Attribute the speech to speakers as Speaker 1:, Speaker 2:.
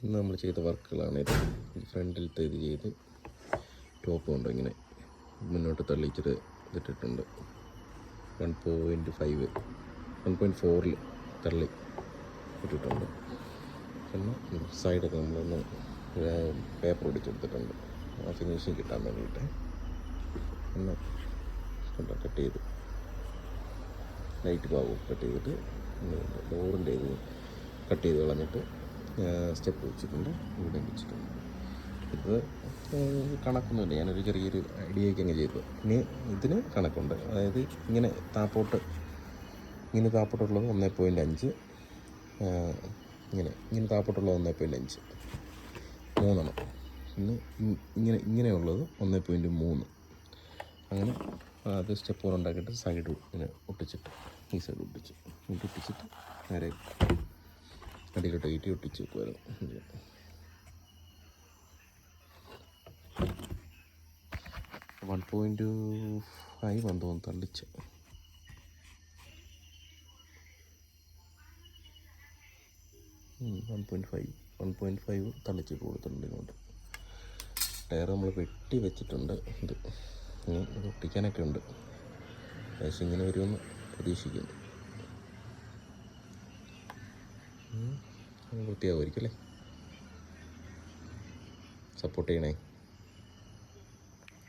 Speaker 1: ഇന്ന് നമ്മൾ ചെയ്ത വർക്കുകളാണ് ഇത്. ഫ്രണ്ടിലത്തെ ഇത് ചെയ്ത് ടോപ്പ് കൊണ്ട് ഇങ്ങനെ മുന്നോട്ട് തള്ളിച്ചിട്ട് ഇതിട്ടിട്ടുണ്ട്. 1.5 1.4 തള്ളി ഇട്ടിട്ടുണ്ട്. പിന്നെ സൈഡൊക്കെ നമ്മളൊന്ന് പേപ്പർ ഒടിച്ചെടുത്തിട്ടുണ്ട് ആ ഫിനിഷിങ് കിട്ടാൻ വേണ്ടിയിട്ട്. പിന്നെ കട്ട് ചെയ്ത് ലൈറ്റ് ഭാഗവും കട്ട് ചെയ്തിട്ട് ഡോറിൻ്റെ ഇത് കട്ട് ചെയ്ത് കളഞ്ഞിട്ട് സ്റ്റെപ്പ് വെച്ചിട്ടുണ്ട്, ഇവിടെ വെച്ചിട്ടുണ്ട്. ഇത് കണക്കൊന്നുമില്ല, ഞാനൊരു ചെറിയൊരു ഐഡിയയ്ക്ക് അങ്ങ് ചെയ്തു. ഇനി ഇതിന് കണക്കുണ്ട്. അതായത് ഇങ്ങനെ താപ്പോട്ടുള്ളത് 1.5, ഇങ്ങനെ താപ്പോട്ടുള്ളത് 1.5, 3 പിന്നെ ഇങ്ങനെയുള്ളത് 1.3. അങ്ങനെ അത് സ്റ്റെപ്പ് പോലെ ഉണ്ടാക്കിയിട്ട് സൈഡ് ഇങ്ങനെ ഒട്ടിച്ചിട്ട് ഈ സൈഡ് ഒട്ടിച്ചിട്ട് നേരെ അടിയിലോട്ട് കയറ്റി ഒട്ടിച്ച് വെക്കുമായിരുന്നു. 1.5 തോന്നുന്നു തള്ളിച്ച്. വൺ പോയിൻറ്റ് ഫൈവ് തള്ളിച്ച് കൊടുത്തിട്ടുണ്ട് ഇങ്ങോട്ട്. ടയർ നമ്മൾ വെട്ടി വെച്ചിട്ടുണ്ട്. ഇത് ഒട്ടിക്കാനൊക്കെ ഉണ്ട്. ഏകദേശം ഇങ്ങനെ വരുമെന്ന് പ്രതീക്ഷിക്കുന്നു. വൃത്തിയാകുമായിരിക്കും അല്ലേ? സപ്പോർട്ട് ചെയ്യണേ.